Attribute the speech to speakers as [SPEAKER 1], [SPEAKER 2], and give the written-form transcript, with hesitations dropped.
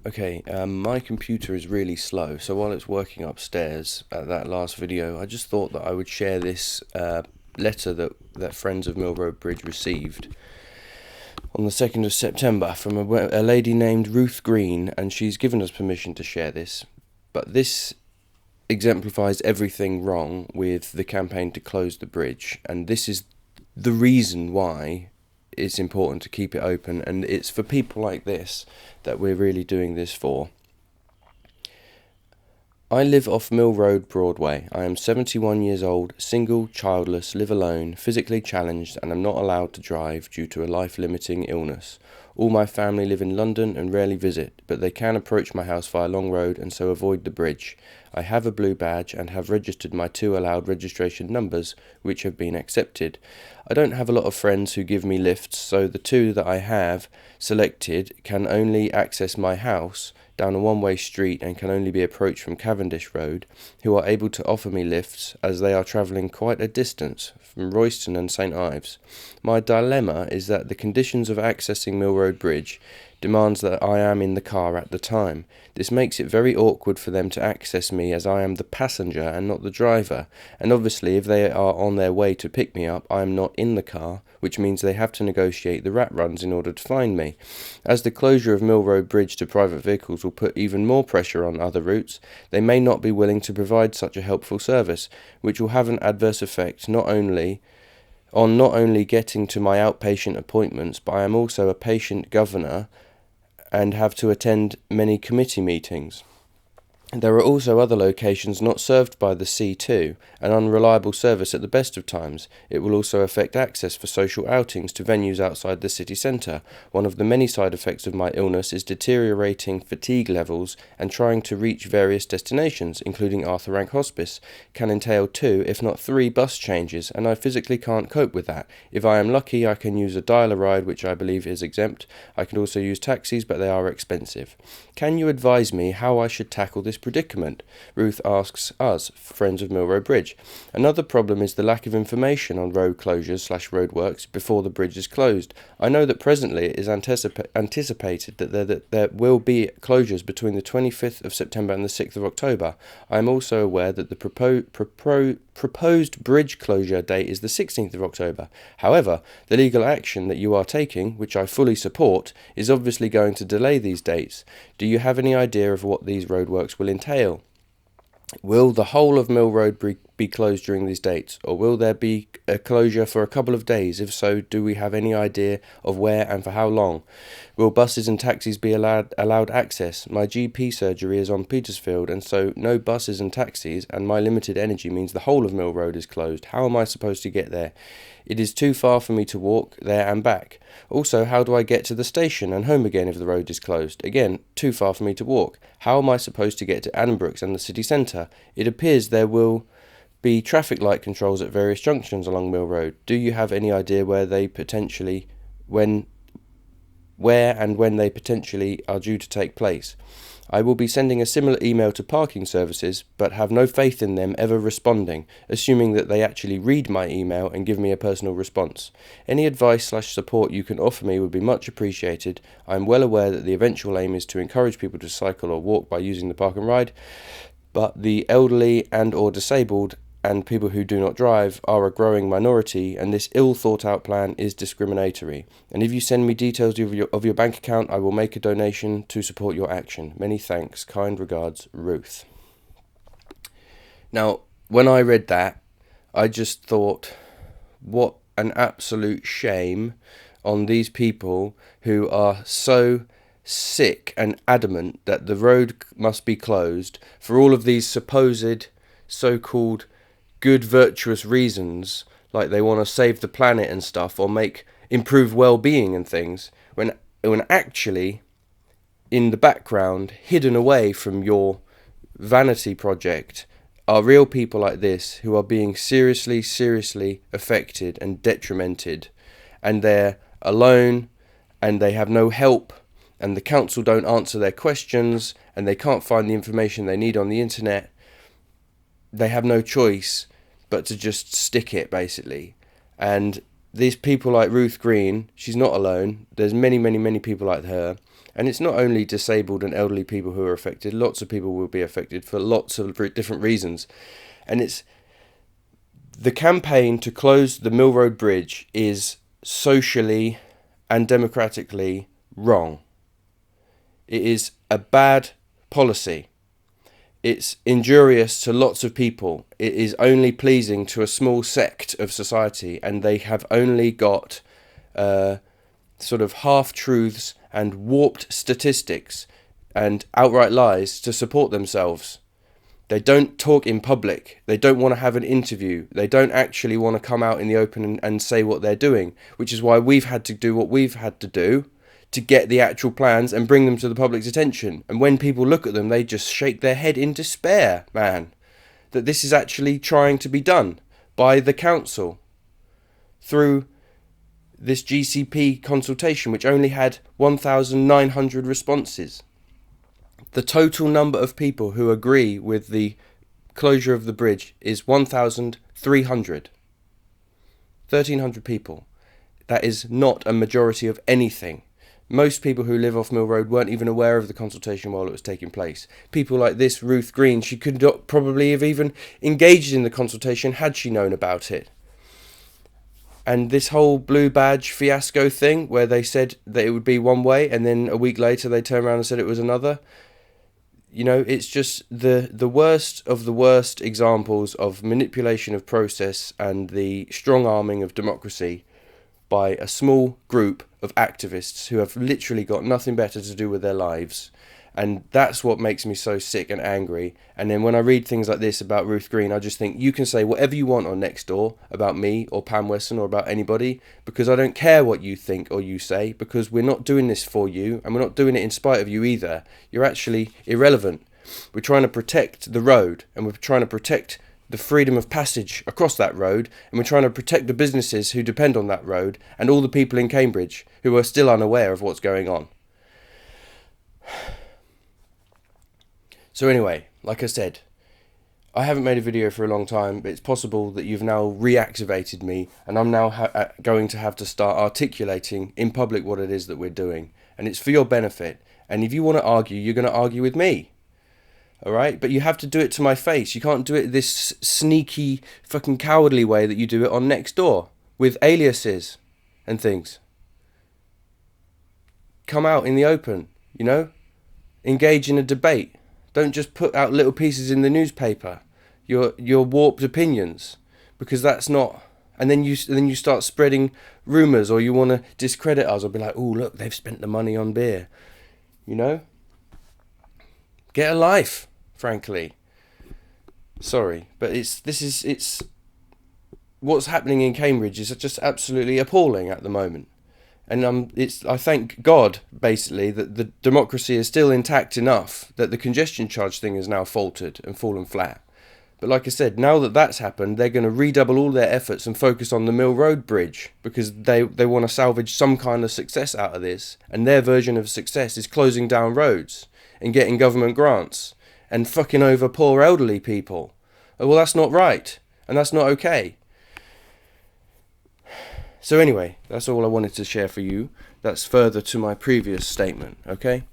[SPEAKER 1] Okay, my computer is really slow, so while it's working upstairs at that last video, I just thought that I would share this letter that Friends of Mill Road Bridge received on the 2nd of September from a lady named Ruth Green, and she's given us permission to share this. But this exemplifies everything wrong with the campaign to close the bridge, and this is the reason why it's important to keep it open, and it's for people like this that we're really doing this for. I live off Mill Road, Broadway. I am 71 years old, single, childless, live alone, physically challenged, and am not allowed to drive due to a life-limiting illness. All my family live in London and rarely visit, but they can approach my house via Long Road and so avoid the bridge. I have a blue badge and have registered my 2 allowed registration numbers, which have been accepted. I don't have a lot of friends who give me lifts, so the 2 that I have selected can only access my house down a one-way street and can only be approached from Cavendish Road, who are able to offer me lifts as they are travelling quite a distance from Royston and St Ives. My dilemma is that the conditions of accessing Mill Road Bridge demands that I am in the car at the time. This makes it very awkward for them to access me as I am the passenger and not the driver, and obviously if they are on their way to pick me up I am not in the car, which means they have to negotiate the rat runs in order to find me. As the closure of Mill Road Bridge to private vehicles will put even more pressure on other routes, they may not be willing to provide such a helpful service, which will have an adverse effect not only getting to my outpatient appointments, but I am also a patient governor and have to attend many committee meetings. There are also other locations not served by the C2, an unreliable service at the best of times. It will also affect access for social outings to venues outside the city centre. One of the many side effects of my illness is deteriorating fatigue levels, and trying to reach various destinations, including Arthur Rank Hospice, can entail 2, if not 3 bus changes, and I physically can't cope with that. If I am lucky, I can use a dial-a-ride, which I believe is exempt. I can also use taxis, but they are expensive. Can you advise me how I should tackle this predicament? Ruth asks us, Friends of Mill Road Bridge. Another problem is the lack of information on road closures/roadworks before the bridge is closed. I know that presently it is anticipated that there will be closures between the 25th of September and the 6th of October. I am also aware that the proposed bridge closure date is the 16th of October. However, the legal action that you are taking, which I fully support, is obviously going to delay these dates. Do you have any idea of what these roadworks will entail? Will the whole of Mill Road be closed during these dates, or will there be a closure for a couple of days? If so, do we have any idea of where and for how long? Will buses and taxis be allowed access? My GP surgery is on Petersfield, and so no buses and taxis, and my limited energy means the whole of Mill Road is closed. How am I supposed to get there? It is too far for me to walk there and back. Also, how do I get to the station and home again if the road is closed? Again, too far for me to walk. How am I supposed to get to Addenbrooke's and the city centre? It appears there will be traffic light controls at various junctions along Mill Road. Do you have any idea where and when they potentially are due to take place? I will be sending a similar email to parking services, but have no faith in them ever responding, assuming that they actually read my email and give me a personal response. Any advice/support you can offer me would be much appreciated. I am well aware that the eventual aim is to encourage people to cycle or walk by using the park and ride, but the elderly and or disabled and people who do not drive are a growing minority, and this ill-thought-out plan is discriminatory. And if you send me details of your bank account, I will make a donation to support your action. Many thanks. Kind regards, Ruth. Now, when I read that, I just thought, what an absolute shame on these people who are so sick and adamant that the road must be closed for all of these supposed so-called good virtuous reasons, like they want to save the planet and stuff, or improve well-being and things, when actually in the background, hidden away from your vanity project, are real people like this who are being seriously affected and detrimented, and they're alone and they have no help, and the council don't answer their questions, and they can't find the information they need on the internet. They have no choice but to just stick it, basically. And these people like Ruth Green, she's not alone. There's many people like her. And it's not only disabled and elderly people who are affected. Lots of people will be affected for lots of different reasons. And it's the campaign to close the Mill Road Bridge is socially and democratically wrong. It is a bad policy. It's injurious to lots of people. It is only pleasing to a small sect of society, and they have only got sort of half-truths and warped statistics and outright lies to support themselves. They don't talk in public. They don't want to have an interview. They don't actually want to come out in the open and say what they're doing, which is why we've had to do what we've had to do to get the actual plans and bring them to the public's attention. And when people look at them, they just shake their head in despair, man, that this is actually trying to be done by the council through this GCP consultation, which only had 1,900 responses. The total number of people who agree with the closure of the bridge is 1,300. 1,300 people. That is not a majority of anything. Most people who live off Mill Road weren't even aware of the consultation while it was taking place. People like this, Ruth Green, she could not probably have even engaged in the consultation had she known about it. And this whole blue badge fiasco thing, where they said that it would be one way and then a week later they turned around and said it was another. You know, it's just the worst of the worst examples of manipulation of process and the strong arming of democracy by a small group of activists who have literally got nothing better to do with their lives. And that's what makes me so sick and angry. And then when I read things like this about Ruth Green, I just think you can say whatever you want on Nextdoor about me or Pam Wesson or about anybody, because I don't care what you think or you say, because we're not doing this for you and we're not doing it in spite of you either. You're actually irrelevant. We're trying to protect the road, and we're trying to protect the freedom of passage across that road, and we're trying to protect the businesses who depend on that road and all the people in Cambridge who are still unaware of what's going on. So anyway, like I said, I haven't made a video for a long time, but it's possible that you've now reactivated me, and I'm now going to have to start articulating in public what it is that we're doing, and it's for your benefit. And if you want to argue, you're going to argue with me. Alright, but you have to do it to my face. You can't do it this sneaky, fucking cowardly way that you do it on Nextdoor with aliases and things. Come out in the open, you know? Engage in a debate. Don't just put out little pieces in the newspaper. Your warped opinions, because that's not. And then you start spreading rumours, or you want to discredit us, or be like, oh look, they've spent the money on beer. You know? Get a life, frankly. Sorry, but it's what's happening in Cambridge is just absolutely appalling at the moment. And I thank God, basically, that the democracy is still intact enough that the congestion charge thing has now faltered and fallen flat. But like I said, now that that's happened, they're going to redouble all their efforts and focus on the Mill Road Bridge, because they want to salvage some kind of success out of this. And their version of success is closing down roads and getting government grants and fucking over poor elderly people. Well, that's not right, and that's not okay. So anyway, that's all I wanted to share for you. That's further to my previous statement, okay?